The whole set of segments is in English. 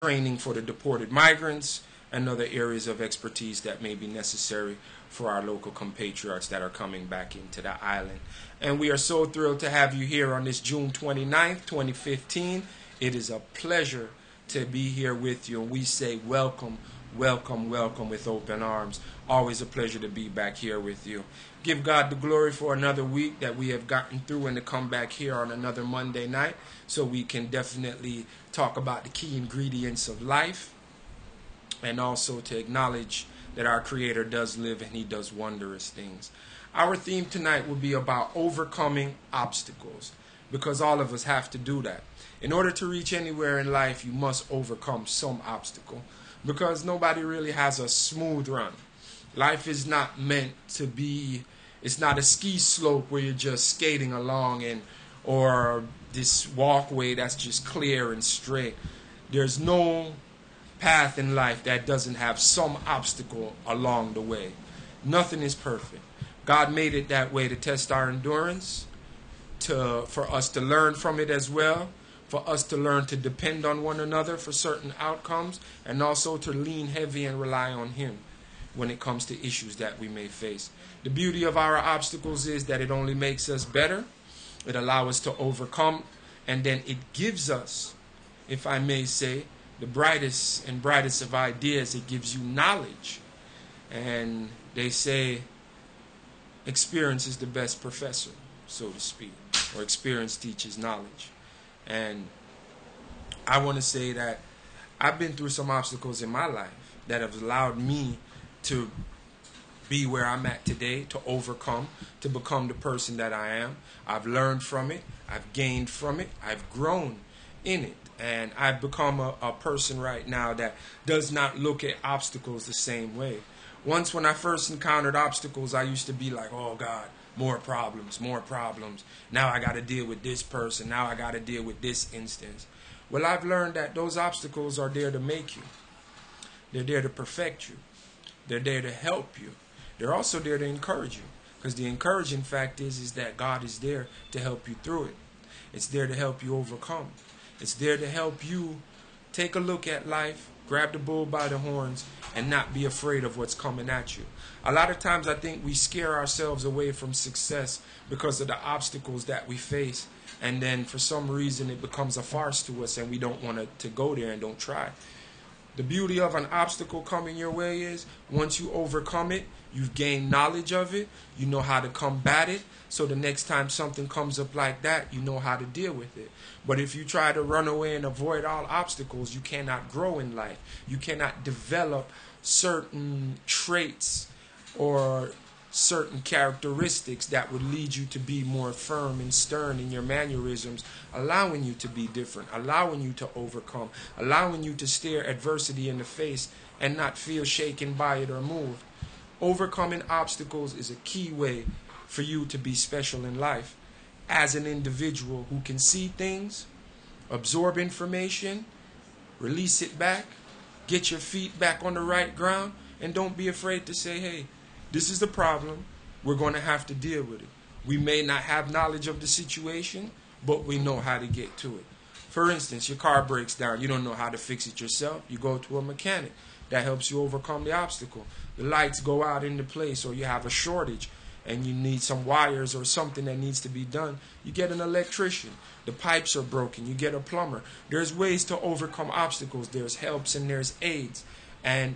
training for the deported migrants, and other areas of expertise that may be necessary for our local compatriots that are coming back into the island. And we are so thrilled to have you here on this June 29th, 2015. It is a pleasure to be here with you, and we say welcome, welcome, welcome with open arms. Always a pleasure to be back here with you. Give God the glory for another week that we have gotten through, and to come back here on another Monday night so we can definitely talk about the key ingredients of life, and also to acknowledge that our Creator does live and He does wondrous things. Our theme tonight will be about overcoming obstacles, because all of us have to do that. In order to reach anywhere in life, you must overcome some obstacle, because nobody really has a smooth run. Life is not meant to be, it's not a ski slope where you're just skating along, or this walkway that's just clear and straight. There's no path in life that doesn't have some obstacle along the way. Nothing is perfect. God made it that way to test our endurance, for us to learn from it as well, for us to learn to depend on one another for certain outcomes, and also to lean heavy and rely on Him when it comes to issues that we may face. The beauty of our obstacles is that it only makes us better. It allows us to overcome, and then it gives us, if I may say, the brightest of ideas. It gives you knowledge. And they say experience is the best professor, so to speak, or experience teaches knowledge. And I want to say that I've been through some obstacles in my life that have allowed me to be where I'm at today, to overcome, to become the person that I am. I've learned from it. I've gained from it. I've grown in it. And I've become a person right now that does not look at obstacles the same way. Once when I first encountered obstacles, I used to be like, oh God, more problems, more problems. Now I got to deal with this person. Now I got to deal with this instance. Well, I've learned that those obstacles are there to make you. They're there to perfect you. They're there to help you. They're also there to encourage you. Because the encouraging fact is that God is there to help you through it. It's there to help you overcome. It's there to help you take a look at life, grab the bull by the horns, and not be afraid of what's coming at you. A lot of times I think we scare ourselves away from success because of the obstacles that we face, and then for some reason it becomes a farce to us and we don't want to go there and don't try. The beauty of an obstacle coming your way is once you overcome it, you've gained knowledge of it, you know how to combat it, so the next time something comes up like that, you know how to deal with it. But if you try to run away and avoid all obstacles, you cannot grow in life. You cannot develop certain traits or certain characteristics that would lead you to be more firm and stern in your mannerisms, allowing you to be different, allowing you to overcome, allowing you to stare adversity in the face and not feel shaken by it or moved. Overcoming obstacles is a key way for you to be special in life as an individual who can see things, absorb information, release it back, get your feet back on the right ground, and don't be afraid to say, hey, this is the problem. We're going to have to deal with it. We may not have knowledge of the situation, but we know how to get to it. For instance, your car breaks down. You don't know how to fix it yourself. You go to a mechanic. That helps you overcome the obstacle. The lights go out into place, or you have a shortage and you need some wires or something that needs to be done. You get an electrician. The pipes are broken. You get a plumber. There's ways to overcome obstacles. There's helps and there's aids. And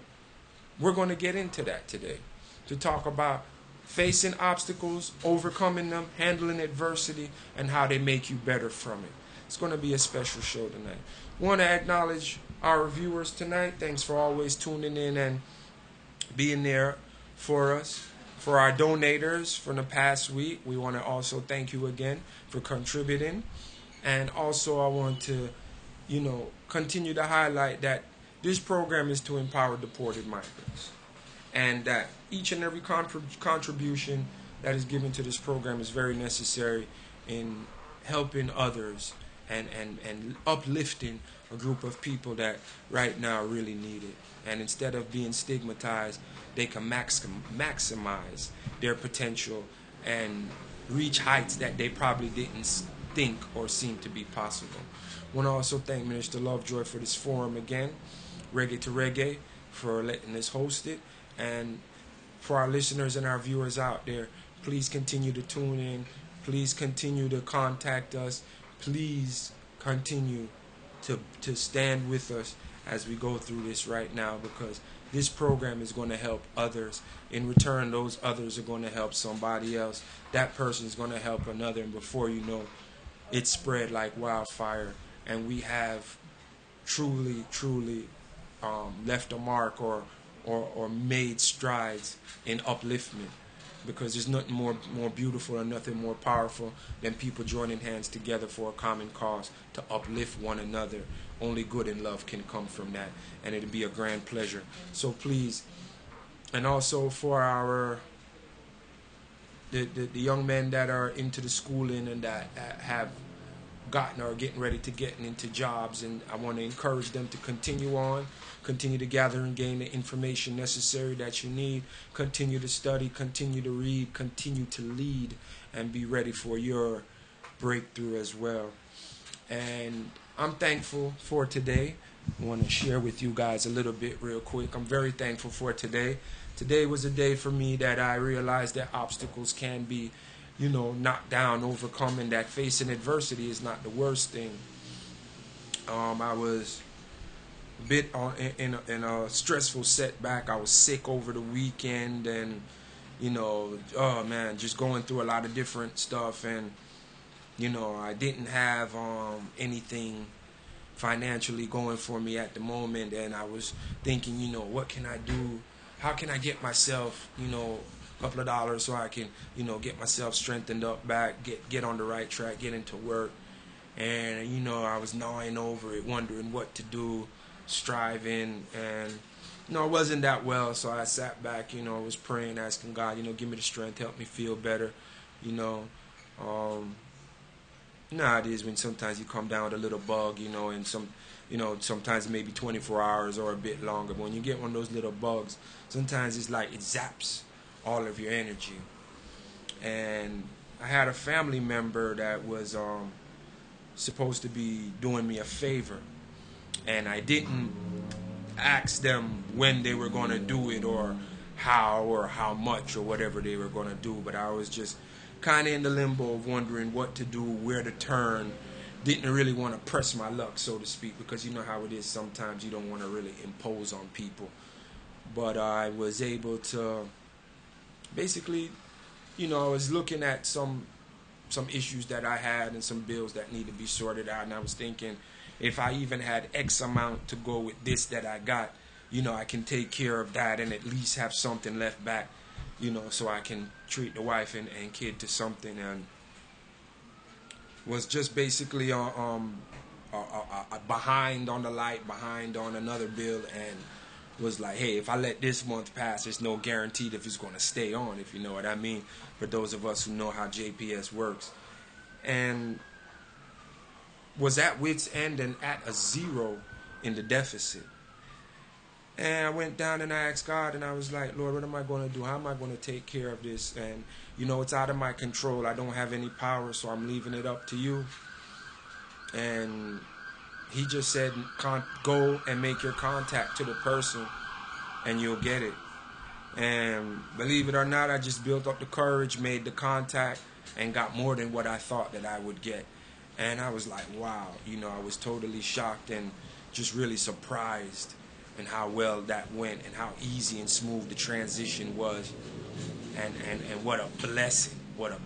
we're going to get into that today, to talk about facing obstacles, overcoming them, handling adversity, and how they make you better from it. It's going to be a special show tonight. I want to acknowledge our viewers tonight. Thanks for always tuning in and being there for us. For our donators from the past week, we want to also thank you again for contributing. And also I want to, continue to highlight that this program is to empower deported migrants, and that each and every contribution that is given to this program is very necessary in helping others and uplifting a group of people that right now really need it. And instead of being stigmatized, they can maximize their potential and reach heights that they probably didn't think or seem to be possible. Want to also thank Minister Lovejoy for this forum again, Reggae to Reggae, for letting us host it. And for our listeners and our viewers out there, please continue to tune in. Please continue to contact us. Please continue to stand with us as we go through this right now, because this program is going to help others. In return, those others are going to help somebody else. That person is going to help another, and before you know, it's spread like wildfire, and we have truly left a mark or made strides in upliftment, because there's nothing more beautiful and nothing more powerful than people joining hands together for a common cause to uplift one another. Only good and love can come from that, and it'll be a grand pleasure. So please, and also for our the young men that are into the schooling and that have gotten or getting ready to get into jobs, and I want to encourage them to continue to gather and gain the information necessary that you need, continue to study, continue to read, continue to lead, and be ready for your breakthrough as well. And I'm thankful for today. I want to share with you guys a little bit real quick. I'm very thankful for today. Today was a day for me that I realized that obstacles can be, knocked down, overcome, and that facing adversity is not the worst thing. I was a bit in a stressful setback. I was sick over the weekend, and just going through a lot of different stuff, and I didn't have anything financially going for me at the moment, and I was thinking, what can I do? How can I get myself, a couple of dollars so I can, get myself strengthened up back, get on the right track, get into work. And, I was gnawing over it, wondering what to do, striving, and, it wasn't that well. So I sat back, was praying, asking God, give me the strength, help me feel better, it is when sometimes you come down with a little bug, and sometimes maybe 24 hours or a bit longer. But when you get one of those little bugs, sometimes it's like it zaps all of your energy. And I had a family member that was supposed to be doing me a favor, and I didn't ask them when they were going to do it or how much or whatever they were going to do, but I was just kind of in the limbo of wondering what to do, where to turn. Didn't really want to press my luck, so to speak, because you know how it is sometimes. You don't want to really impose on people. But I was able to basically, I was looking at some issues that I had and some bills that need to be sorted out, and I was thinking, if I even had X amount to go with this that I got, I can take care of that and at least have something left back, so I can treat the wife and kid to something. And was just basically behind on the light, behind on another bill, and was like, hey, if I let this month pass, there's no guarantee if it's going to stay on, if you know what I mean, for those of us who know how JPS works. And was at wit's end and at a zero in the deficit. And I went down and I asked God, and I was like, Lord, what am I going to do? How am I going to take care of this? And, it's out of my control. I don't have any power, so I'm leaving it up to you. And he just said, go and make your contact to the person, and you'll get it. And believe it or not, I just built up the courage, made the contact, and got more than what I thought that I would get. And I was like, wow, I was totally shocked and just really surprised and how well that went and how easy and smooth the transition was, and what a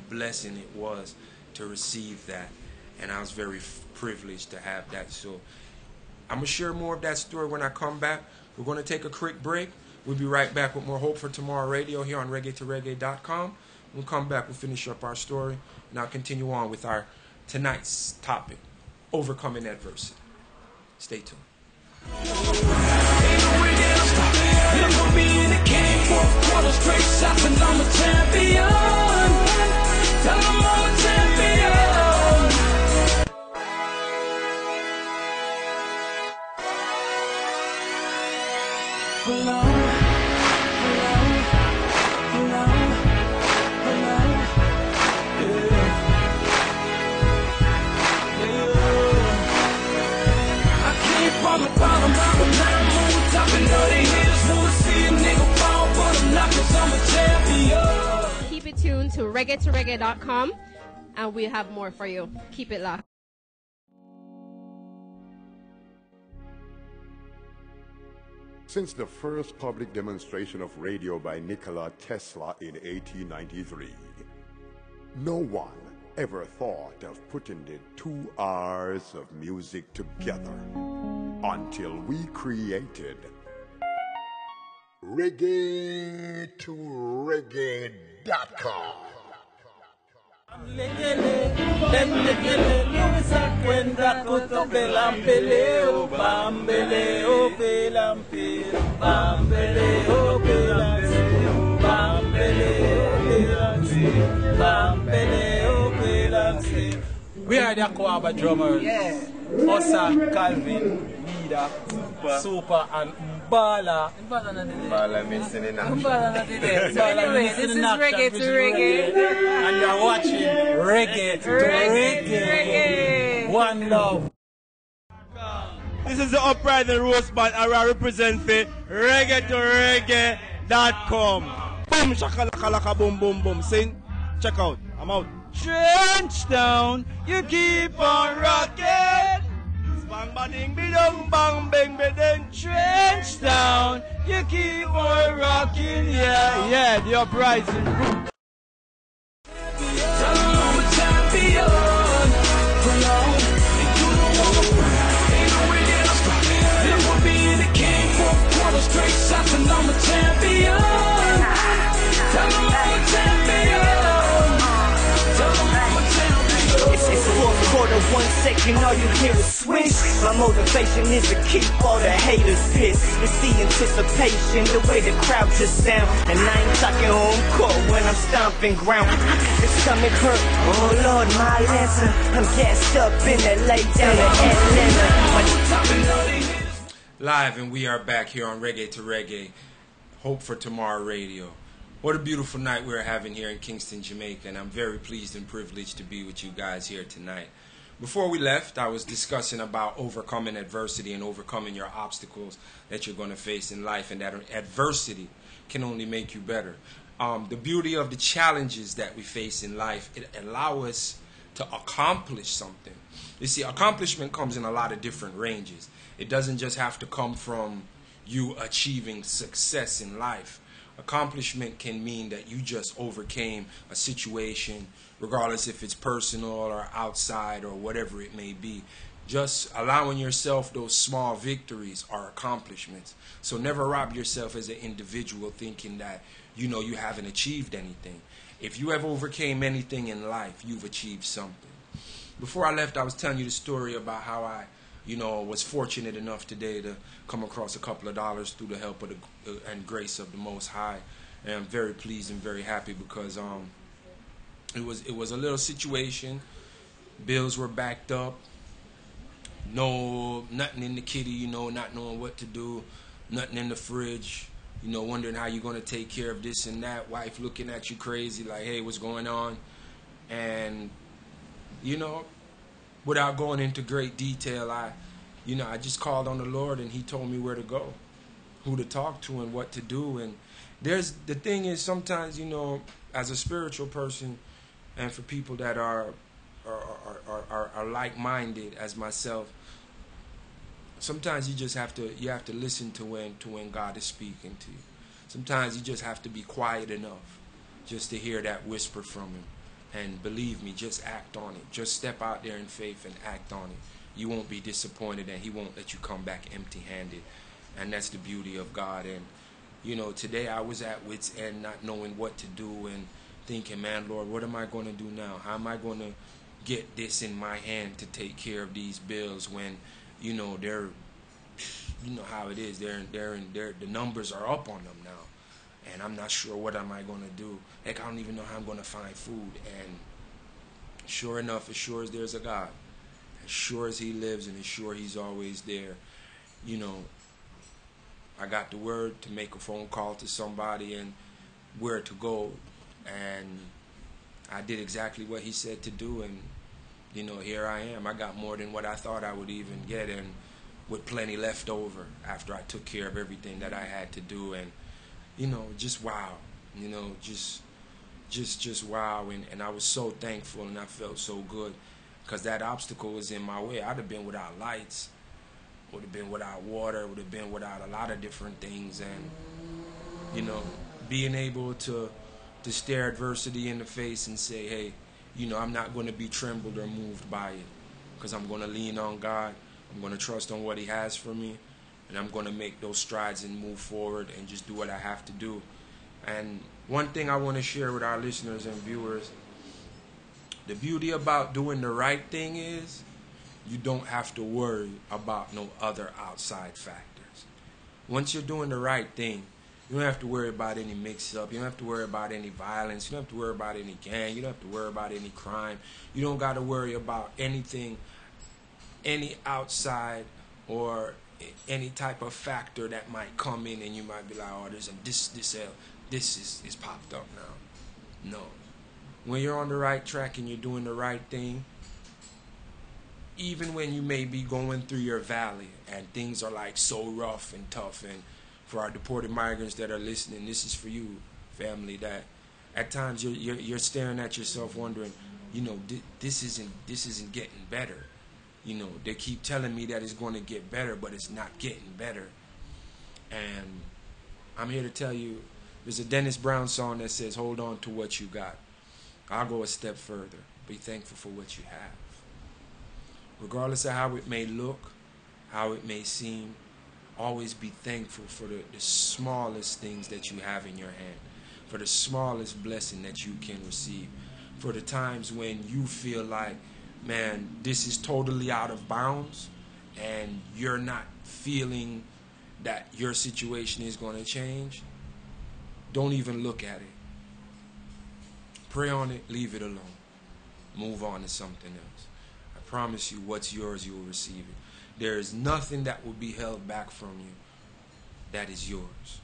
blessing it was to receive that. And I was very privileged to have that. So I'm going to share more of that story when I come back. We're going to take a quick break. We'll be right back with more Hope for Tomorrow Radio here on reggae2reggae.com. We'll come back, we'll finish up our story, and I'll continue on with our tonight's topic, overcoming adversity. Stay tuned. Put me in the game, 4 quarters, straight shots, and I'm a champion. Tell them I'm a champion. Hello, reggae2reggae.com, and we'll have more for you. Keep it locked. Since the first public demonstration of radio by Nikola Tesla in 1893, no one ever thought of putting the 2 hours of music together until we created reggae2reggae.com. We are the Aquaba drummers. Yeah. Osa, Calvin, Nida, Super, and Mbala. Mbala missing in action. Anyway, this is Reggae to Reggae. And you're watching Reggae to Reggae. One love. This is the Uprising Roast Band, and I represent the reggae2reggae.com. Boom, shakalaka, boom, boom, boom. Sing, check out, I'm out. Trench down, you keep on rocking. Bang, bang, ding, bang, bang, bang, bang, trench down, you keep on rocking. Yeah, yeah, the Uprising Root. Straight shots and I'm a champion. Tell them I'm a champion. Tell them I'm a champion. It's fourth quarter, 1 second, all you hear is swish. My motivation is to keep all the haters pissed. It's the anticipation, the way the crowd just sound. And I ain't talking home court when I'm stomping ground. The stomach hurt, oh Lord, my Lancer. I'm gassed up in LA, down to Atlanta. Live, and we are back here on Reggae to Reggae, Hope for Tomorrow Radio. What a beautiful night we're having here in Kingston, Jamaica, and I'm very pleased and privileged to be with you guys here tonight. Before we left, I was discussing about overcoming adversity and overcoming your obstacles that you're going to face in life, and that adversity can only make you better. The beauty of the challenges that we face in life, it allows us to accomplish something. You see, accomplishment comes in a lot of different ranges. It doesn't just have to come from you achieving success in life. Accomplishment can mean that you just overcame a situation, regardless if it's personal or outside or whatever it may be. Just allowing yourself those small victories are accomplishments. So never rob yourself as an individual thinking that, you know, you haven't achieved anything. If you have overcame anything in life, you've achieved something. Before I left, I was telling you the story about how I was fortunate enough today to come across a couple of dollars through the help of and grace of the Most High. And I'm very pleased and very happy because it was a little situation. Bills were backed up. Nothing in the kitty, not knowing what to do. Nothing in the fridge, wondering how you're going to take care of this and that. Wife looking at you crazy like, hey, what's going on? And, without going into great detail, I just called on the Lord, and He told me where to go, who to talk to, and what to do. And the thing is, sometimes, as a spiritual person, and for people that are like-minded as myself, sometimes you have to listen to when God is speaking to you. Sometimes you just have to be quiet enough just to hear that whisper from Him. And believe me, just act on it. Just step out there in faith and act on it. You won't be disappointed, and He won't let you come back empty-handed. And that's the beauty of God. And, today I was at wit's end, not knowing what to do and thinking, man, Lord, what am I going to do now? How am I going to get this in my hand to take care of these bills when, they're, how it is. The numbers are up on them now. And I'm not sure what am I going to do. Heck, I don't even know how I'm going to find food. And sure enough, as sure as there's a God, as sure as He lives, and as sure He's always there, I got the word to make a phone call to somebody and where to go. And I did exactly what He said to do. And, here I am. I got more than what I thought I would even get, and with plenty left over after I took care of everything that I had to do. And, just wow, just just wow. And I was so thankful, and I felt so good, because that obstacle was in my way. I'd have been without lights, would have been without water, would have been without a lot of different things. And, you know, being able to stare adversity in the face and say, hey, you know, I'm not going to be trembled or moved by it, because I'm going to lean on God. I'm going to trust on what he has for me, and I'm going to make those strides and move forward and just do what I have to do. And one thing I want to share with our listeners and viewers, the beauty about doing the right thing is you don't have to worry about no other outside factors. Once you're doing the right thing, you don't have to worry about any mix-up. You don't have to worry about any violence. You don't have to worry about any gang. You don't have to worry about any crime. You don't got to worry about anything, any outside or any type of factor that might come in, and you might be like, oh, this is popped up now. No. When you're on the right track and you're doing the right thing, even when you may be going through your valley and things are like so rough and tough, and for our deported migrants that are listening, this is for you, family, that at times you're staring at yourself wondering, you know, this isn't getting better. You know, they keep telling me that it's going to get better, but it's not getting better. And I'm here to tell you, there's a Dennis Brown song that says, hold on to what you got. I'll go a step further. Be thankful for what you have. Regardless of how it may look, how it may seem, always be thankful for the smallest things that you have in your hand, for the smallest blessing that you can receive, for the times when you feel like, man, this is totally out of bounds and you're not feeling that your situation is going to change. Don't even look at it. Pray on it, leave it alone. Move on to something else. I promise you, what's yours, you will receive it. There is nothing that will be held back from you that is yours.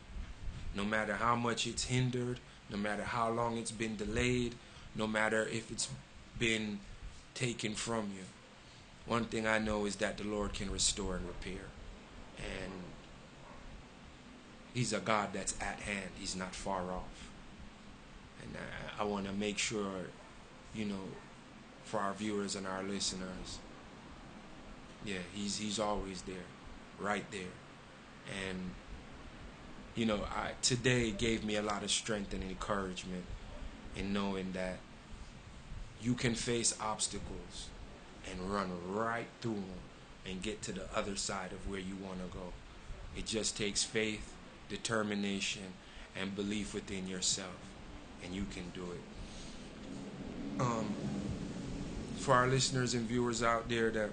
No matter how much it's hindered, no matter how long it's been delayed, no matter if it's been taken from you. One thing I know is that the Lord can restore and repair. And he's a God that's at hand. He's not far off. And I want to make sure, you know, for our viewers and our listeners, yeah, he's always there, right there. And, you know, today gave me a lot of strength and encouragement in knowing that you can face obstacles and run right through them and get to the other side of where you want to go. It just takes faith, determination, and belief within yourself, and you can do it. For our listeners and viewers out there, that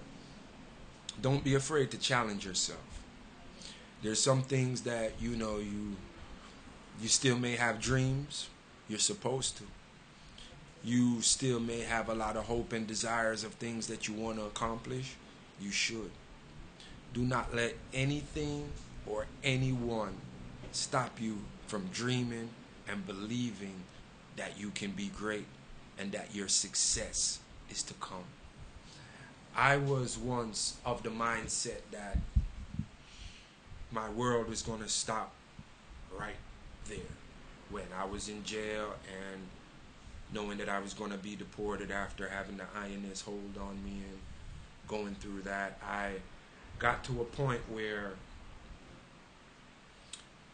don't be afraid to challenge yourself. There's some things that, you know, you still may have dreams. You're supposed to. You still may have a lot of hope and desires of things that you want to accomplish. You should. Do not let anything or anyone stop you from dreaming and believing that you can be great and that your success is to come. I was once of the mindset that my world was going to stop right there when I was in jail, and knowing that I was going to be deported after having the INS hold on me and going through that, I got to a point where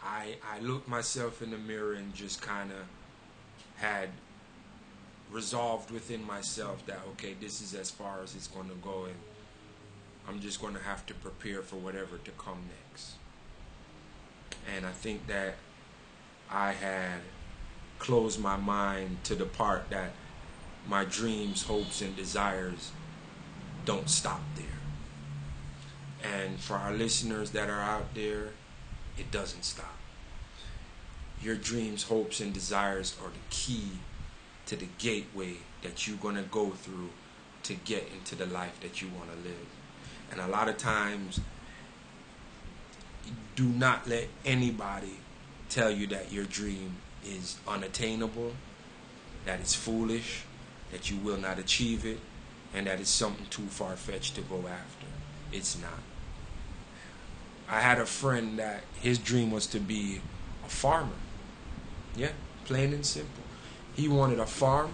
I looked myself in the mirror and just kind of had resolved within myself that, okay, this is as far as it's going to go, and I'm just going to have to prepare for whatever to come next. And I think that I had closed my mind to the part that my dreams, hopes, and desires don't stop there. And for our listeners that are out there, it doesn't stop. Your dreams, hopes, and desires are the key to the gateway that you're going to go through to get into the life that you want to live. And a lot of times, do not let anybody tell you that your dream is unattainable, that it's foolish, that you will not achieve it, and that it's something too far-fetched to go after. It's not. I had a friend that his dream was to be a farmer. Yeah, plain and simple. he wanted a farm.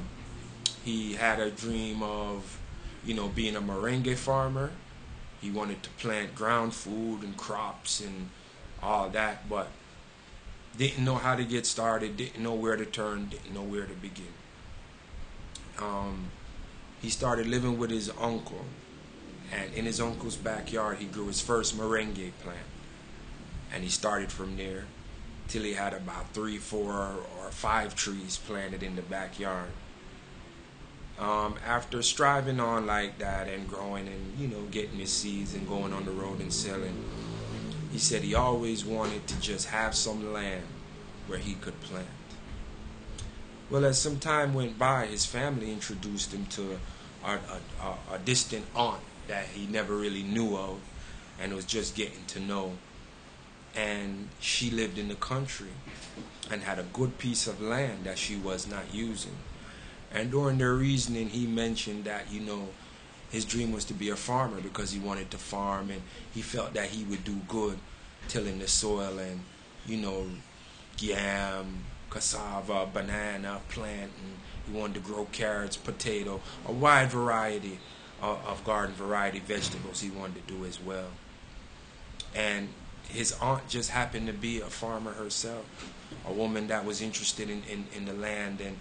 He had a dream of, being a merengue farmer. He wanted to plant ground food and crops and all that, but didn't know how to get started, didn't know where to turn, didn't know where to begin. He started living with his uncle, and in his uncle's backyard he grew his first merengue plant. And he started from there till he had about 3, 4, or 5 trees planted in the backyard. After striving on like that and growing and, getting his seeds and going on the road and selling, he said he always wanted to just have some land where he could plant. Well, as some time went by, his family introduced him to a distant aunt that he never really knew of and was just getting to know. And she lived in the country and had a good piece of land that she was not using. And during their reasoning, he mentioned that, his dream was to be a farmer because he wanted to farm and he felt that he would do good tilling the soil and, yam, cassava, banana, planting. He wanted to grow carrots, potato, a wide variety of garden variety vegetables he wanted to do as well. And his aunt just happened to be a farmer herself, a woman that was interested in the land, and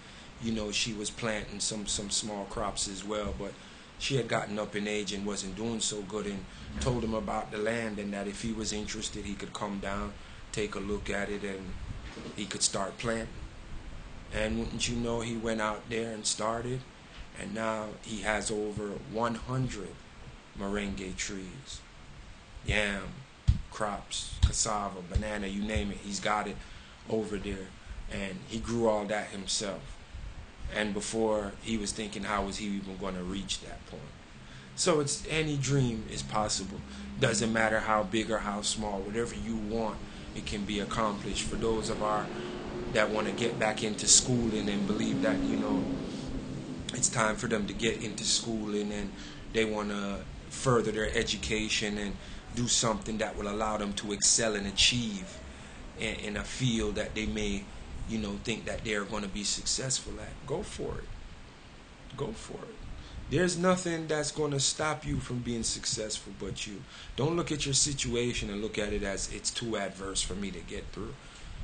she was planting some small crops as well, but she had gotten up in age and wasn't doing so good, and told him about the land and that if he was interested he could come down, take a look at it, and he could start planting. And wouldn't you know, he went out there and started, and now he has over 100 merengue trees, yam, crops, cassava, banana, you name it, he's got it over there. And he grew all that himself. And before, he was thinking, how was he even going to reach that point? So it's any dream is possible. Doesn't matter how big or how small. Whatever you want, it can be accomplished. For those of our that want to get back into schooling and believe that, it's time for them to get into schooling and they want to further their education and do something that will allow them to excel and achieve in a field that they may, think that they're going to be successful at. Go for it. Go for it. There's nothing that's going to stop you from being successful but you. Don't look at your situation and look at it as it's too adverse for me to get through.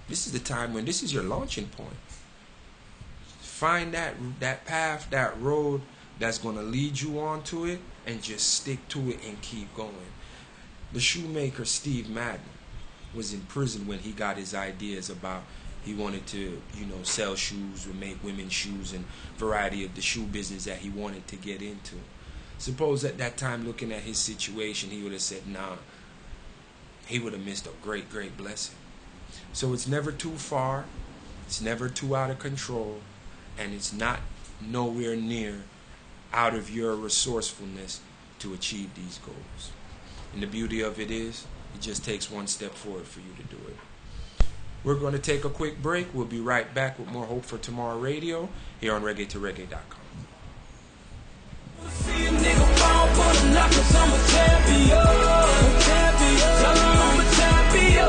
This is the time when this is your launching point. Find that path, that road that's going to lead you onto it, and just stick to it and keep going. The shoemaker Steve Madden was in prison when he got his ideas about he wanted to, sell shoes or make women's shoes and variety of the shoe business that he wanted to get into. Suppose at that time, looking at his situation, he would have said, nah, he would have missed a great, great blessing. So it's never too far, it's never too out of control, and it's not nowhere near out of your resourcefulness to achieve these goals. And the beauty of it is, it just takes one step forward for you to do it. We're going to take a quick break. We'll be right back with more Hope for Tomorrow Radio here on reggae2reggae.com. See a nigga fall, but I'm not 'cause I'm a champion. Tell him I'm a champion.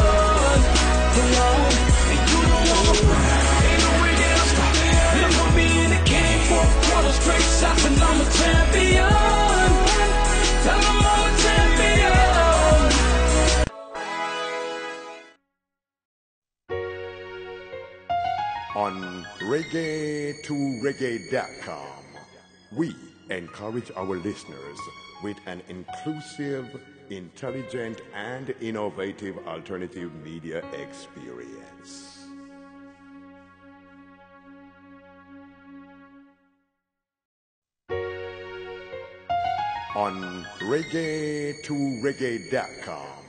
Come on, and you don't want to ride. Ain't no way that I'm stopping. Look for me in the game, 4 quarters straight shots, and I'm a champion. Tell him I'm a champion. On reggae2reggae.com, we encourage our listeners with an inclusive, intelligent, and innovative alternative media experience. On reggae2reggae.com,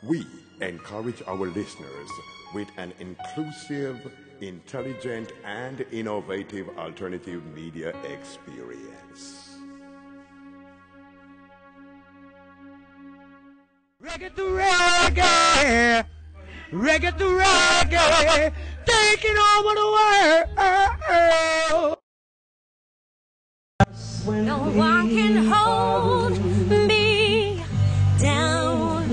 we encourage our listeners with an inclusive, intelligent, and innovative alternative media experience. Reggae to reggae, reggae to reggae, taking over the world. No one can hold me down.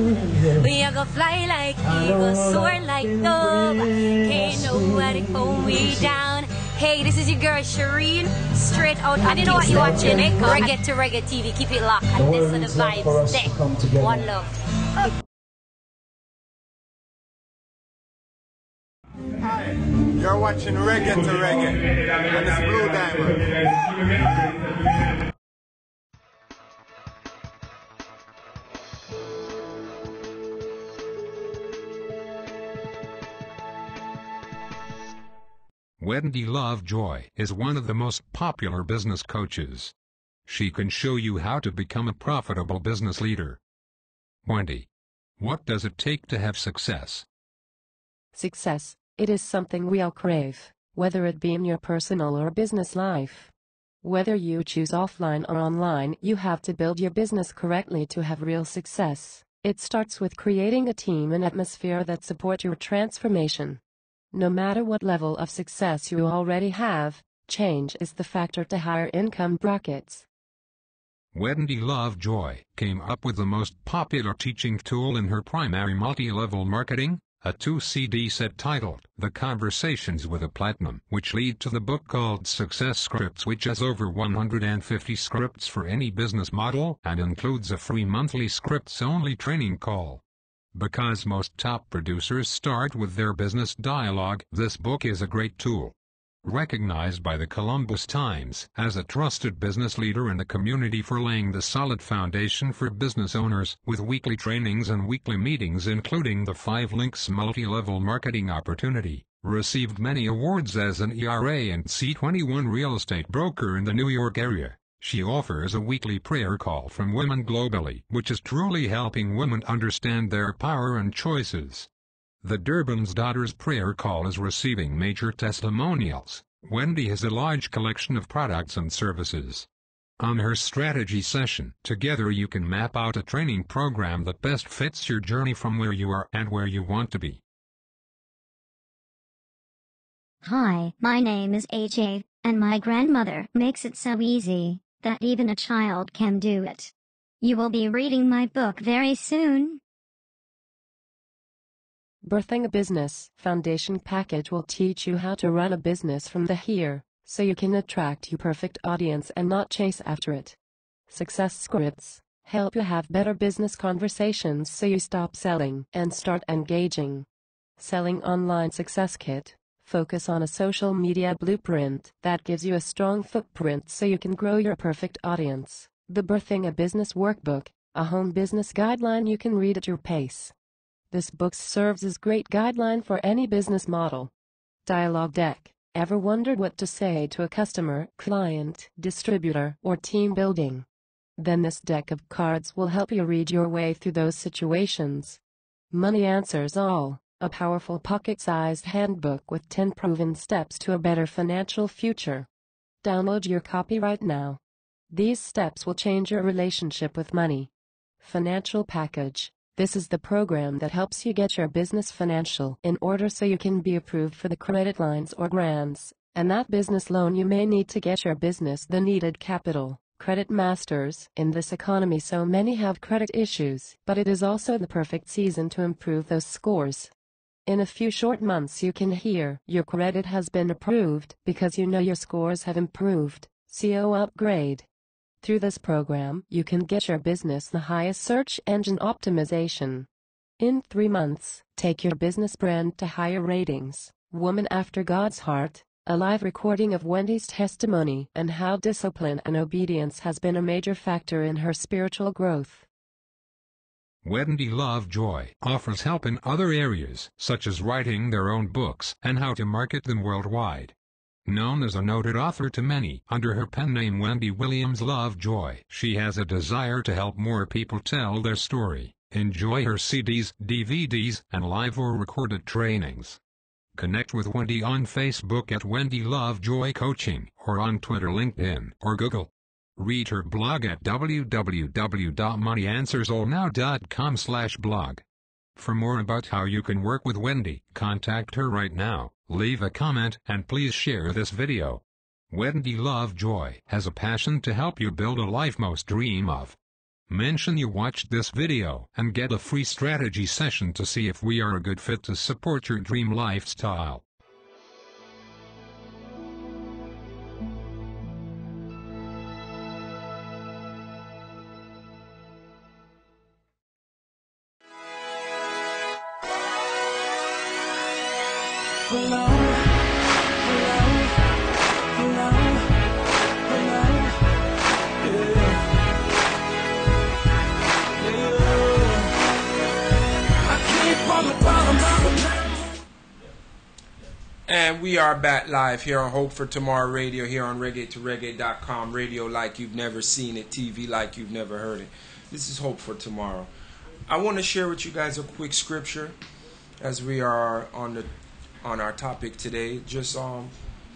We are gonna fly like eagles, soar like dove. Can't nobody pull me down. Hey, this is your girl Shireen, straight out. And you know what you're watching? Reggae to Reggae TV. Keep it locked. And this is the vibes. There. One love. You're watching Reggae to Reggae, and it's Blue Diamond. Wendy Lovejoy is one of the most popular business coaches. She can show you how to become a profitable business leader. Wendy, what does it take to have success? Success, it is something we all crave, whether it be in your personal or business life. Whether you choose offline or online, you have to build your business correctly to have real success. It starts with creating a team and atmosphere that support your transformation. No matter what level of success you already have, change is the factor to higher income brackets. Wendy Lovejoy came up with the most popular teaching tool in her primary multi-level marketing, a 2-CD set titled The Conversations with a Platinum, which lead to the book called Success Scripts, which has over 150 scripts for any business model and includes a free monthly scripts-only training call. Because most top producers start with their business dialogue, this book is a great tool. Recognized by the Columbus Times as a trusted business leader in the community for laying the solid foundation for business owners, with weekly trainings and weekly meetings including the 5 Links multi-level marketing opportunity, received many awards as an ERA and C21 real estate broker in the New York area. She offers a weekly prayer call from women globally, which is truly helping women understand their power and choices. The Durban's Daughters prayer call is receiving major testimonials. Wendy has a large collection of products and services. On her strategy session, together you can map out a training program that best fits your journey from where you are and where you want to be. Hi, my name is AJ, and my grandmother makes it so easy that even a child can do it. You will be reading my book very soon. Birthing a Business Foundation Package will teach you how to run a business from the here, so you can attract your perfect audience and not chase after it. Success Scripts help you have better business conversations so you stop selling and start engaging. Selling Online Success Kit. Focus on a social media blueprint that gives you a strong footprint so you can grow your perfect audience. The Birthing a Business Workbook, a home business guideline you can read at your pace. This book serves as great guideline for any business model. Dialogue Deck. Ever wondered what to say to a customer, client, distributor, or team building? Then this deck of cards will help you read your way through those situations. Money Answers All. A powerful pocket-sized handbook with 10 proven steps to a better financial future. Download your copy right now. These steps will change your relationship with money. Financial Package. This is the program that helps you get your business financial in order so you can be approved for the credit lines or grants, and that business loan you may need to get your business the needed capital. Credit Masters. In this economy so many have credit issues, but it is also the perfect season to improve those scores. In a few short months you can hear your credit has been approved because you know your scores have improved. CO Upgrade. Through this program, you can get your business the highest search engine optimization. In 3 months, take your business brand to higher ratings. Woman After God's Heart. A live recording of Wendy's testimony and how discipline and obedience has been a major factor in her spiritual growth. Wendy Lovejoy offers help in other areas, such as writing their own books and how to market them worldwide. Known as a noted author to many under her pen name Wendy Williams Lovejoy, she has a desire to help more people tell their story. Enjoy her CDs, DVDs, and live or recorded trainings. Connect with Wendy on Facebook at Wendy Lovejoy Coaching, or on Twitter, LinkedIn, or Google. Read her blog at www.moneyanswersallnow.com/blog. For more about how you can work with Wendy, contact her right now, leave a comment, and please share this video. Wendy Lovejoy has a passion to help you build a life most dream of. Mention you watched this video and get a free strategy session to see if we are a good fit to support your dream lifestyle. And we are back live here on Hope for Tomorrow Radio, here on reggae2reggae.com. Radio like you've never seen it, TV like you've never heard it. This is Hope for Tomorrow. I want to share with you guys a quick scripture as we are on our topic today. Just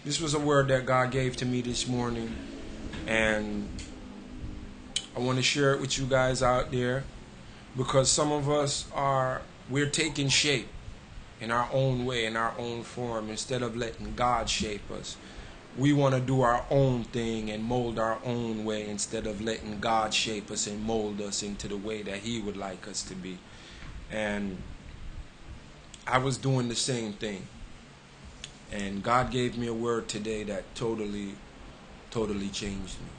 this was a word that God gave to me this morning, and I want to share it with you guys out there, because some of us we're taking shape in our own way, in our own form, instead of letting God shape us. We want to do our own thing and mold our own way instead of letting God shape us and mold us into the way that He would like us to be. And I was doing the same thing. And God gave me a word today that totally changed me.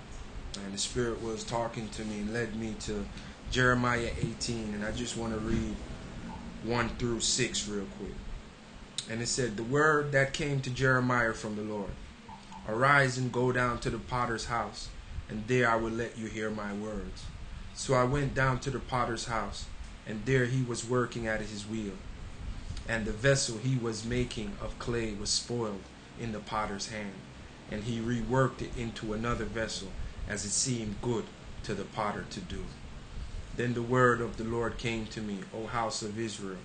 And the Spirit was talking to me and led me to Jeremiah 18. And I just want to read 1 through 6 real quick. And it said, the word that came to Jeremiah from the Lord: arise and go down to the potter's house, and there I will let you hear my words. So I went down to the potter's house, and there he was working at his wheel. And the vessel he was making of clay was spoiled in the potter's hand, and he reworked it into another vessel as it seemed good to the potter to do. Then the word of the Lord came to me: O house of Israel,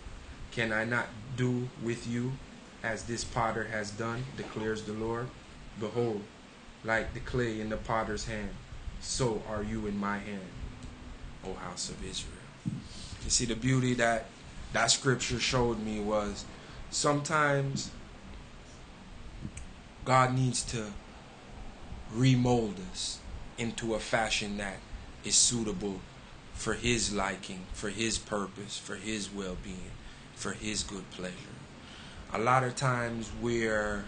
can I not do with you as this potter has done, declares the Lord? Behold, like the clay in the potter's hand, so are you in my hand, O house of Israel. You see, the beauty that scripture showed me was sometimes God needs to remold us into a fashion that is suitable for His liking, for His purpose, for His well-being, for His good pleasure. A lot of times we're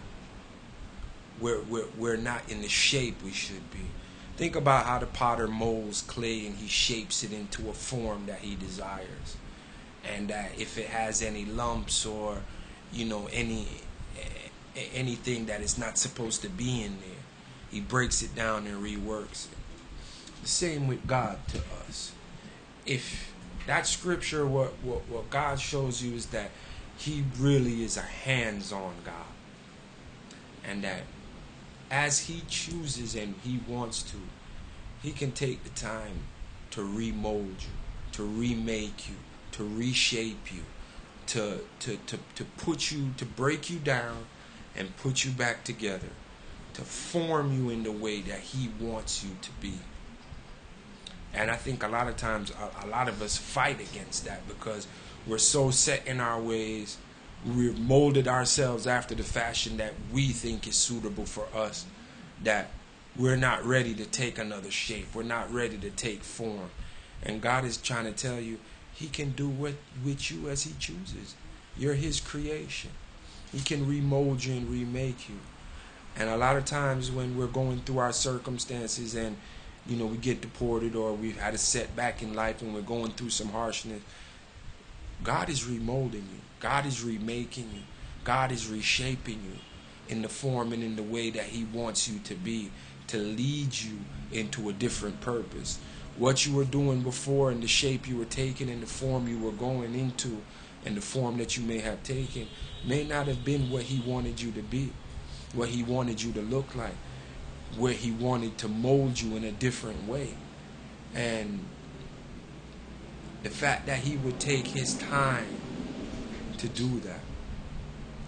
not in the shape we should be. Think about how the potter molds clay and he shapes it into a form that he desires. And that if it has any lumps or, anything that is not supposed to be in there, he breaks it down and reworks it. The same with God to us. If that scripture, what God shows you is that He really is a hands-on God. And that as He chooses and He wants to, He can take the time to remold you, to remake you, to reshape you, to put you, to break you down and put you back together, to form you in the way that He wants you to be. And I think a lot of times, a lot of us fight against that because we're so set in our ways. We've molded ourselves after the fashion that we think is suitable for us, that we're not ready to take another shape. We're not ready to take form. And God is trying to tell you, He can do with you as He chooses. You're His creation. He can remold you and remake you. And a lot of times when we're going through our circumstances and we get deported or we've had a setback in life and we're going through some harshness, God is remolding you. God is remaking you. God is reshaping you in the form and in the way that He wants you to be, to lead you into a different purpose. What you were doing before and the shape you were taking and the form you were going into and the form that you may have taken may not have been what He wanted you to be, what He wanted you to look like, where He wanted to mold you in a different way. And the fact that He would take His time to do that,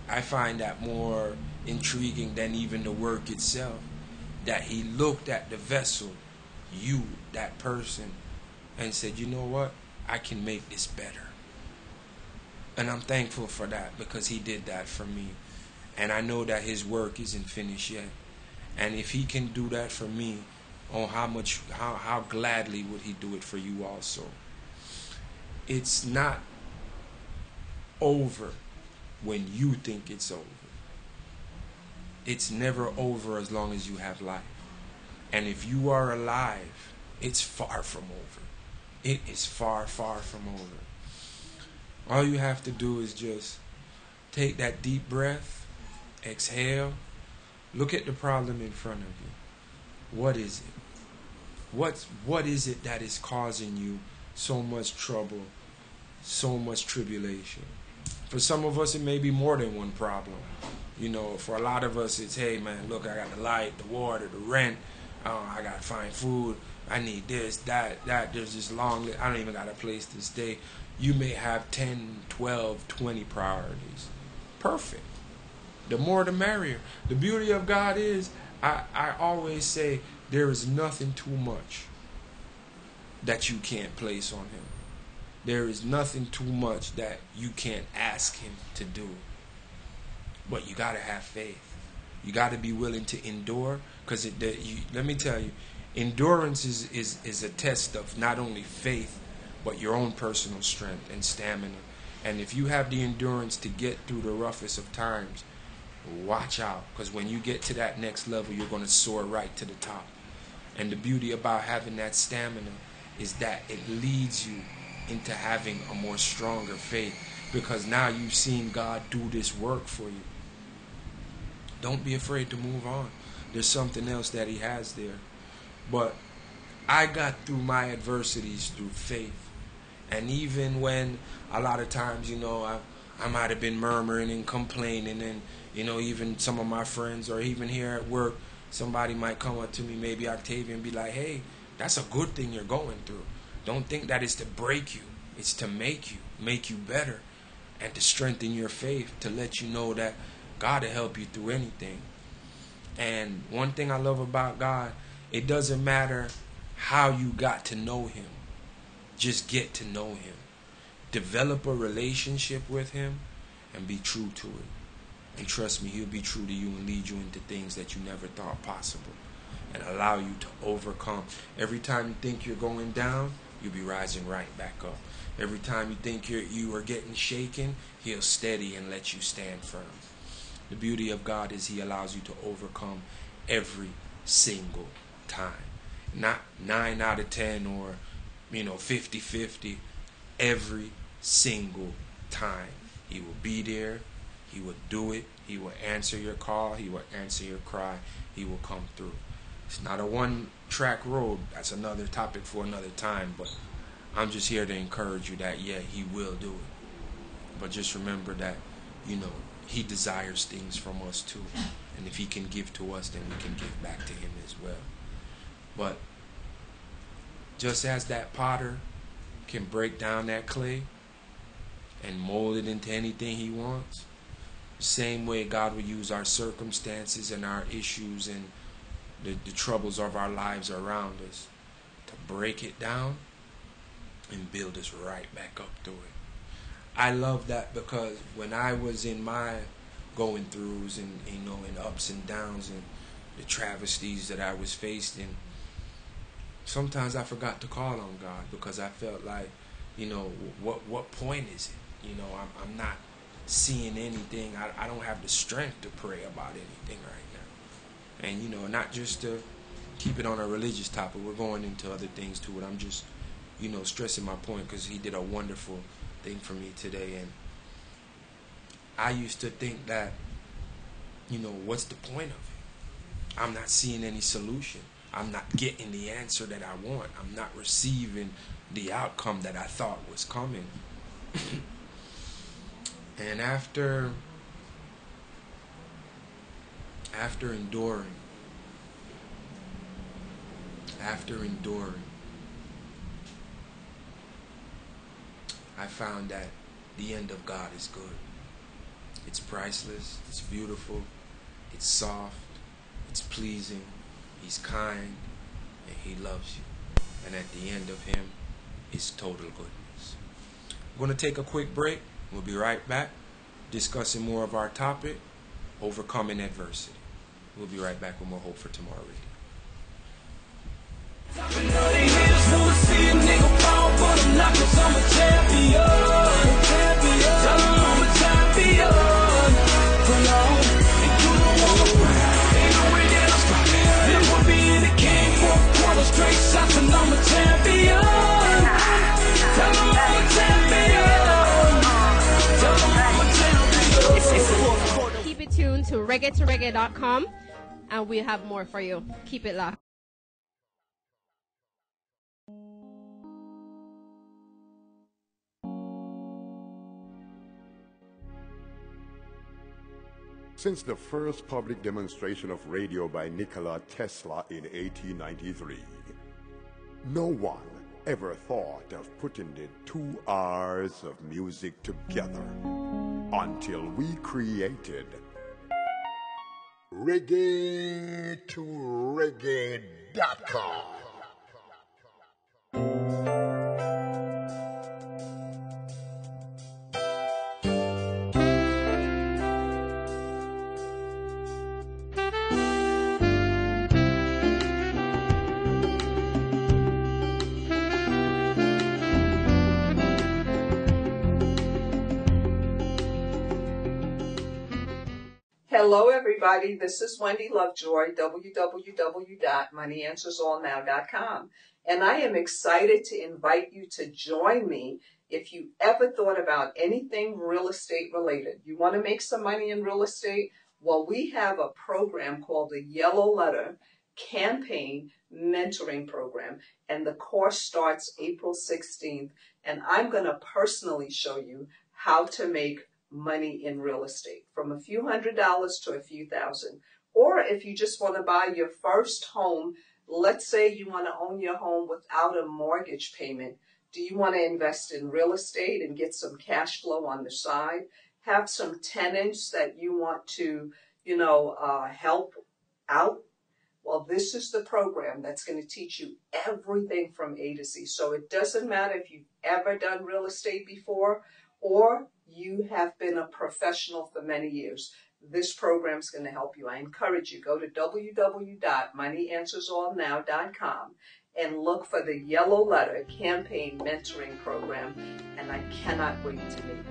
I find that more intriguing than even the work itself. That He looked at the vessel, you, that person, and said, you know what, I can make this better. And I'm thankful for that because He did that for me. And I know that His work isn't finished yet. And if He can do that for me, how gladly would He do it for you also. It's not over when you think it's over. It's never over as long as you have life. And if you are alive, it's far from over. It is far, far from over. All you have to do is just take that deep breath Exhale. Look at the problem in front of you. What is it? What is it that is causing you so much trouble, so much tribulation? For some of us, it may be more than one problem. You know, for a lot of us, it's, hey, man, look, I got the light, the water, the rent. I got to find food. I need this, that. There's this long list. I don't even got a place to stay. You may have 10, 12, 20 priorities. Perfect. The more the merrier. The beauty of God is, I always say, there is nothing too much that you can't place on him. There is nothing too much that you can't ask him to do. But you got to have faith. You got to be willing to endure. Because let me tell you, endurance is a test of not only faith, but your own personal strength and stamina. And if you have the endurance to get through the roughest of times, watch out. Because when you get to that next level, you're going to soar right to the top. And the beauty about having that stamina is that it leads you into having a more stronger faith, because now you've seen God do this work for you. Don't be afraid to move on. There's something else that he has there. But I got through my adversities through faith. And even when a lot of times, you know, I might have been murmuring and complaining, and, you know, even some of my friends, or even here at work, somebody might come up to me, maybe Octavia, and be like, hey, that's a good thing you're going through. Don't think that it's to break you. It's to make you better, and to strengthen your faith, to let you know that God will help you through anything. And one thing I love about God, it doesn't matter how you got to know him. Just get to know him. Develop a relationship with him and be true to it. And trust me, he'll be true to you and lead you into things that you never thought possible, and allow you to overcome. Every time you think you're going down, you'll be rising right back up. Every time you think you are getting shaken, he'll steady and let you stand firm. The beauty of God is he allows you to overcome every single time. Not 9 out of 10 or, 50-50. Every single time. He will be there. He will do it. He will answer your call. He will answer your cry. He will come through. It's not a one-track road. That's another topic for another time. But I'm just here to encourage you that, yeah, he will do it. But just remember that, he desires things from us too. And if he can give to us, then we can give back to him as well. But just as that potter can break down that clay and mold it into anything he wants, same way God will use our circumstances and our issues and the troubles of our lives around us to break it down and build us right back up through it. I love that, because when I was in my going throughs and in ups and downs and the travesties that I was facing, sometimes I forgot to call on God, because I felt like, what point is it? I'm not seeing anything. I don't have the strength to pray about anything right now. And not just to keep it on a religious topic. We're going into other things too. And I'm just stressing my point, because he did a wonderful thing for me today. And I used to think that what's the point of it? I'm not seeing any solution. I'm not getting the answer that I want. I'm not receiving the outcome that I thought was coming. And after enduring, I found that the end of God is good. It's priceless, it's beautiful, it's soft, it's pleasing, he's kind, and he loves you. And at the end of him is total goodness. I'm going to take a quick break. We'll be right back discussing more of our topic, overcoming adversity. We'll be right back with more Hope for Tomorrow Radio. tuned to reggae2reggae.com, and we'll have more for you. Keep it locked. Since the first public demonstration of radio by Nikola Tesla in 1893, no one ever thought of putting the 2 R's of music together until we created Reggae2Reggae.com. Hello, everybody. This is Wendy Lovejoy, www.moneyanswersallnow.com. And I am excited to invite you to join me if you ever thought about anything real estate related. You want to make some money in real estate? Well, we have a program called the Yellow Letter Campaign Mentoring Program. And the course starts April 16th. And I'm going to personally show you how to make money in real estate, from a few $100s to a few thousand. Or if you just want to buy your first home, let's say you want to own your home without a mortgage payment. Do you want to invest in real estate and get some cash flow on the side? Have some tenants that you want to, help out? Well, this is the program that's going to teach you everything from A to Z. So it doesn't matter if you've ever done real estate before or you have been a professional for many years. This program is going to help you. I encourage you, go to www.moneyanswersallnow.com and look for the Yellow Letter Campaign Mentoring Program. And I cannot wait to meet you.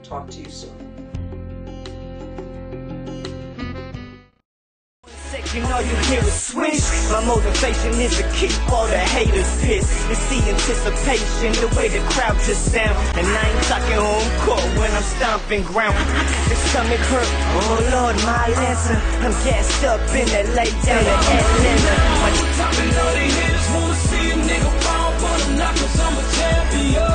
Talk to you soon. All you hear is swish. My motivation is to keep all the haters pissed. It's the anticipation, the way the crowd just sound. And I ain't talking home court when I'm stomping ground. The stomach hurt, oh Lord, my answer. I'm gassed up in that lay down to Atlanta. Talking all the haters wanna see a nigga fall, but I'm not 'cause I'm a champion.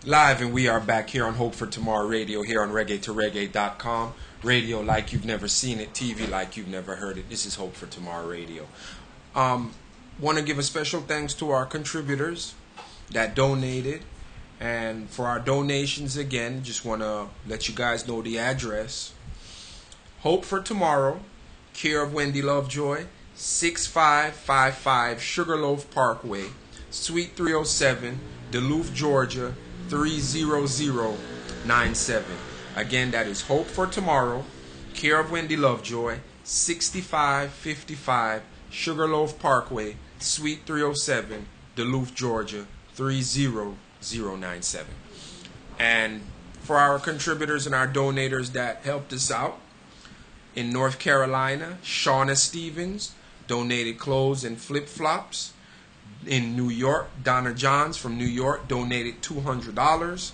Live, and we are back here on Hope for Tomorrow Radio, here on reggae2reggae.com. Radio like you've never seen it, TV like you've never heard it. This is Hope for Tomorrow Radio. Want to give a special thanks to our contributors that donated. And for our donations, again, just want to let you guys know the address. Hope for Tomorrow, care of Wendy Lovejoy, 6555 Sugarloaf Parkway, Suite 307, Duluth, Georgia, 30097. Again, that is Hope for Tomorrow, care of Wendy Lovejoy, 6555 Sugarloaf Parkway, Suite 307, Duluth, Georgia, 30097. And for our contributors and our donators that helped us out, in North Carolina, Shauna Stevens donated clothes and flip-flops. In New York, Donna Johns from New York donated $200.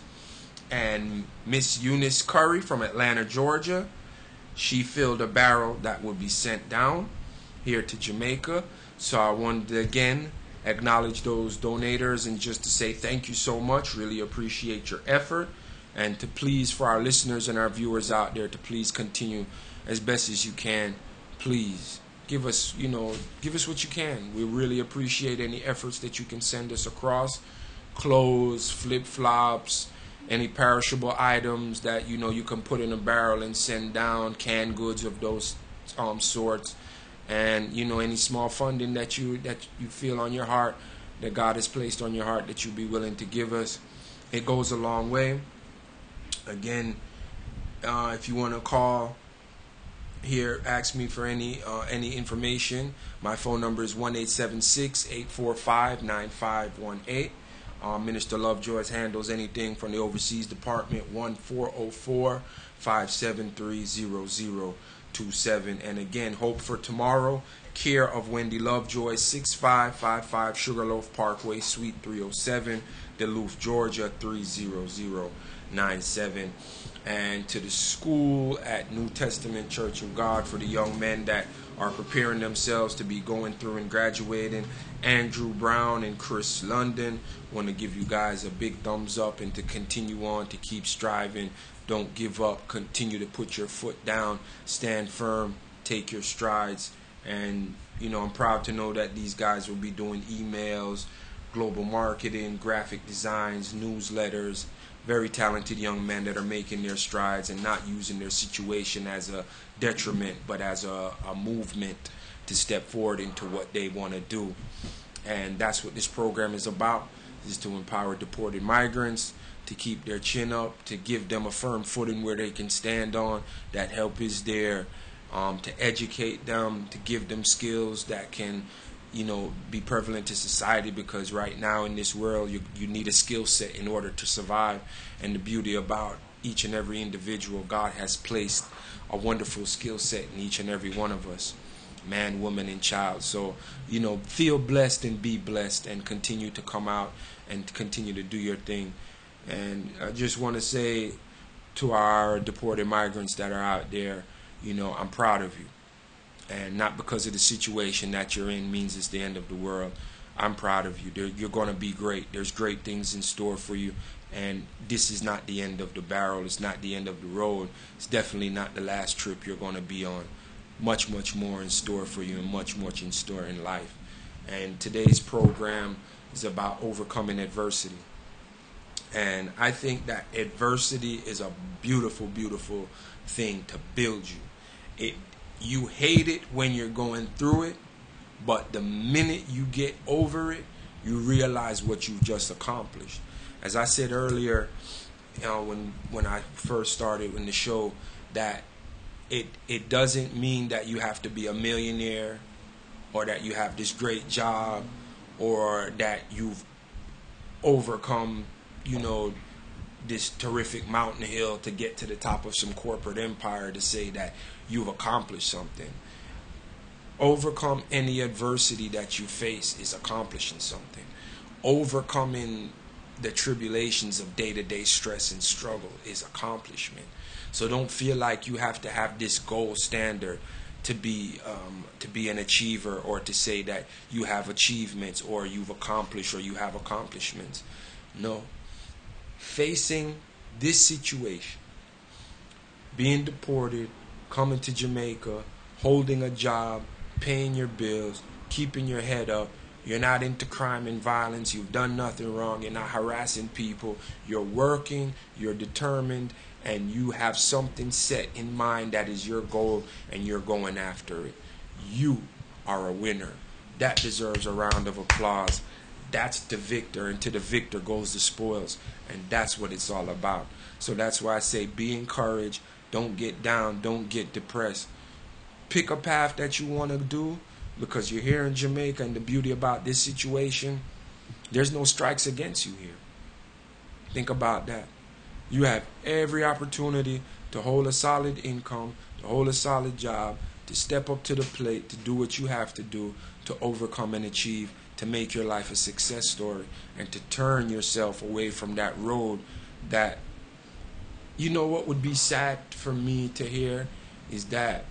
And Miss Eunice Curry from Atlanta, Georgia, she filled a barrel that will be sent down here to Jamaica. So I wanted to again acknowledge those donators and just to say thank you so much. Really appreciate your effort. And to please, for our listeners and our viewers out there, to please continue as best as you can. Please give us what you can. We really appreciate any efforts that you can send us across. Clothes, flip-flops, any perishable items that you can put in a barrel and send down, canned goods of those sorts, and any small funding that you feel on your heart, that God has placed on your heart, that you be willing to give us. It goes a long way. Again, if you want to call here, ask me for any information. My phone number is 1-876-845-9518. Minister Lovejoy handles anything from the overseas department, 1404-573-0020. 27. And again, Hope for Tomorrow, care of Wendy Lovejoy, 6555 Sugarloaf Parkway, Suite 307, Duluth, Georgia, 30097. And to the school at New Testament Church of God for the young men that are preparing themselves to be going through and graduating, Andrew Brown and Chris London, want to give you guys a big thumbs up and to continue on, to keep striving. Don't give up. Continue to put your foot down. Stand firm. Take your strides. And, you know, I'm proud to know that these guys will be doing emails, global marketing, graphic designs, newsletters. Very talented young men that are making their strides and not using their situation as a detriment, but as a movement to step forward into what they want to do. And that's what this program is about, is to empower deported migrants, to keep their chin up, to give them a firm footing where they can stand on. That help is there, to educate them, to give them skills that can, you know, be prevalent to society, because right now in this world you need a skill set in order to survive. And the beauty about each and every individual, God has placed a wonderful skill set in each and every one of us, man, woman, and child. So, you know, feel blessed and be blessed and continue to come out and continue to do your thing. And I just want to say to our deported migrants that are out there, you know, I'm proud of you. And not because of the situation that you're in means it's the end of the world. I'm proud of you. You're going to be great. There's great things in store for you. And this is not the end of the barrel. It's not the end of the road. It's definitely not the last trip you're going to be on. Much, much more in store for you, and much, much in store in life. And today's program is about overcoming adversity. And I think that adversity is a beautiful, beautiful thing to build you. You hate it when you're going through it, but the minute you get over it, you realize what you've just accomplished. As I said earlier, you know, when I first started in the show, that it doesn't mean that you have to be a millionaire, or that you have this great job, or that you've overcome, you know, this terrific mountain hill to get to the top of some corporate empire to say that you've accomplished something. Overcome any adversity that you face is accomplishing something. Overcoming the tribulations of day-to-day stress and struggle is accomplishment. So don't feel like you have to have this gold standard to be an achiever, or to say that you have achievements, or you've accomplished, or you have accomplishments. No. Facing this situation, being deported, coming to Jamaica, holding a job, paying your bills, keeping your head up. You're not into crime and violence. You've done nothing wrong. You're not harassing people. You're working. You're determined. And you have something set in mind that is your goal, and you're going after it. You are a winner. That deserves a round of applause. That's the victor, and to the victor goes the spoils. And that's what it's all about. So that's why I say be encouraged. Don't get down. Don't get depressed. Pick a path that you want to do, because you're here in Jamaica, and the beauty about this situation, there's no strikes against you here. Think about that. You have every opportunity to hold a solid income, to hold a solid job, to step up to the plate, to do what you have to do, to overcome and achieve, to make your life a success story, and to turn yourself away from that road that, you know, what would be sad for me to hear is that,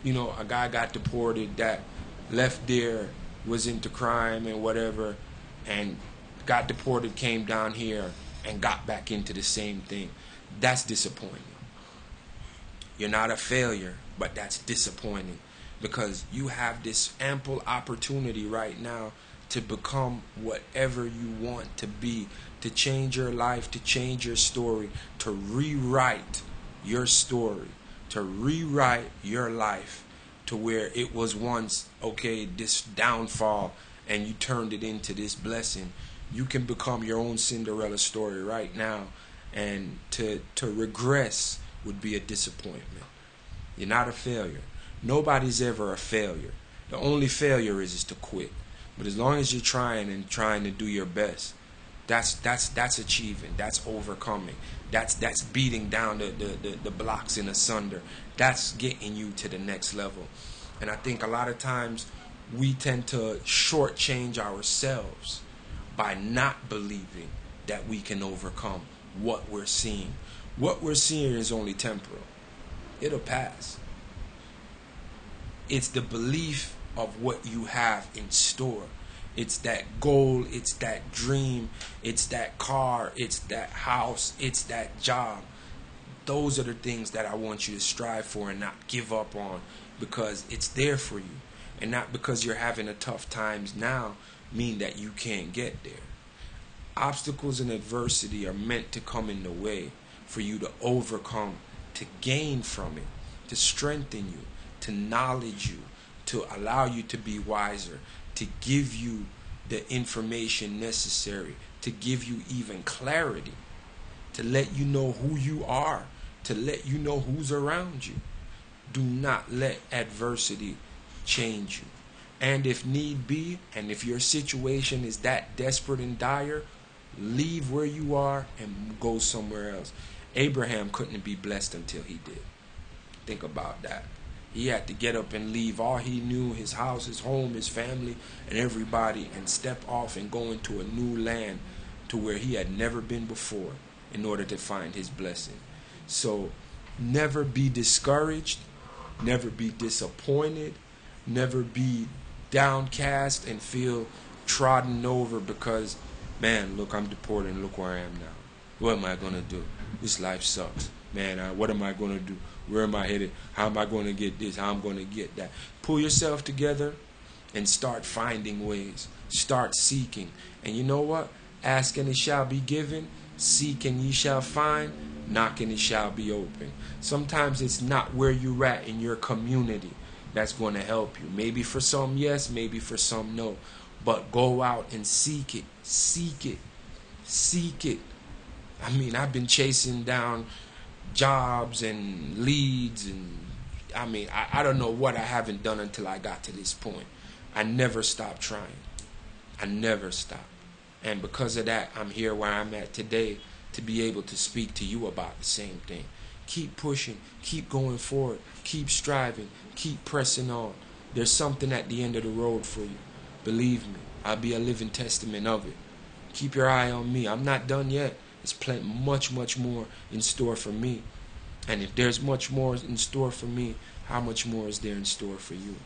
you know, a guy got deported that left there, was into crime and whatever, and got deported, came down here, and got back into the same thing. That's disappointing. You're not a failure, but that's disappointing, because you have this ample opportunity right now to become whatever you want to be, to change your life, to change your story, to rewrite your story, to rewrite your life to where it was once, okay, this downfall, and you turned it into this blessing. You can become your own Cinderella story right now, and to regress would be a disappointment. You're not a failure. Nobody's ever a failure. The only failure is to quit. But as long as you're trying to do your best, That's achieving. That's overcoming. That's beating down the blocks in asunder. That's getting you to the next level. And I think a lot of times we tend to shortchange ourselves by not believing that we can overcome what we're seeing. What we're seeing is only temporal. It'll pass. It's the belief of what you have in store. It's that goal, it's that dream, it's that car, it's that house, it's that job. Those are the things that I want you to strive for and not give up on, because it's there for you. And not because you're having a tough times now mean that you can't get there. Obstacles and adversity are meant to come in the way for you to overcome, to gain from it, to strengthen you, to knowledge you, to allow you to be wiser, to give you the information necessary, to give you even clarity, to let you know who you are, to let you know who's around you. Do not let adversity change you. And if need be, and if your situation is that desperate and dire, leave where you are and go somewhere else. Abraham couldn't be blessed until he did. Think about that. He had to get up and leave all he knew, his house, his home, his family, and everybody, and step off and go into a new land to where he had never been before in order to find his blessing. So never be discouraged, never be disappointed, never be downcast and feel trodden over because, man, look, I'm deported and look where I am now. What am I going to do? This life sucks. Man, what am I going to do? Where am I headed? How am I going to get this? How am I going to get that? Pull yourself together and start finding ways. Start seeking. And you know what? Ask and it shall be given. Seek and ye shall find. Knock and it shall be open. Sometimes it's not where you're at in your community that's going to help you. Maybe for some, yes. Maybe for some, no. But go out and seek it. Seek it. Seek it. I mean, I've been chasing down jobs and leads, and I mean, I don't know what I haven't done until I got to this point. I never stopped trying. I never stopped. And because of that, I'm here where I'm at today to be able to speak to you about the same thing. Keep pushing, keep going forward, keep striving, keep pressing on. There's something at the end of the road for you. Believe me, I'll be a living testament of it. Keep your eye on me. I'm not done yet. There's much more in store for me. And if there's much more in store for me, how much more is there in store for you?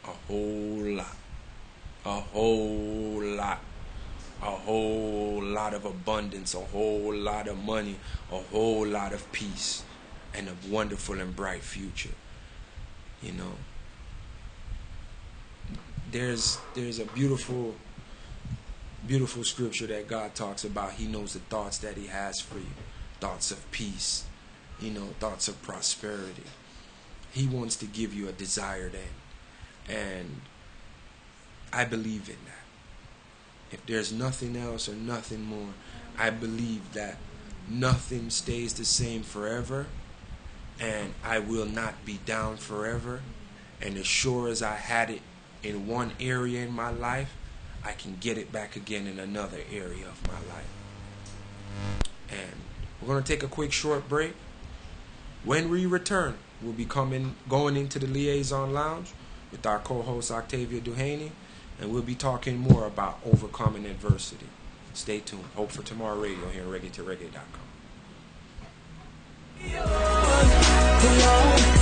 A whole lot. A whole lot. A whole lot of abundance, a whole lot of money, a whole lot of peace, and a wonderful and bright future. You know, there's a beautiful scripture that God talks about. He knows the thoughts that he has for you. Thoughts of peace, you know, thoughts of prosperity. He wants to give you a desired end. And I believe in that. If there's nothing else or nothing more, I believe that nothing stays the same forever, and I will not be down forever. And as sure as I had it in one area in my life, I can get it back again in another area of my life. And we're going to take a quick short break. When we return, we'll be going into the Liaison Lounge with our co-host Octavia Duhaney, and we'll be talking more about overcoming adversity. Stay tuned. Hope for Tomorrow Radio here on reggae2reggae.com.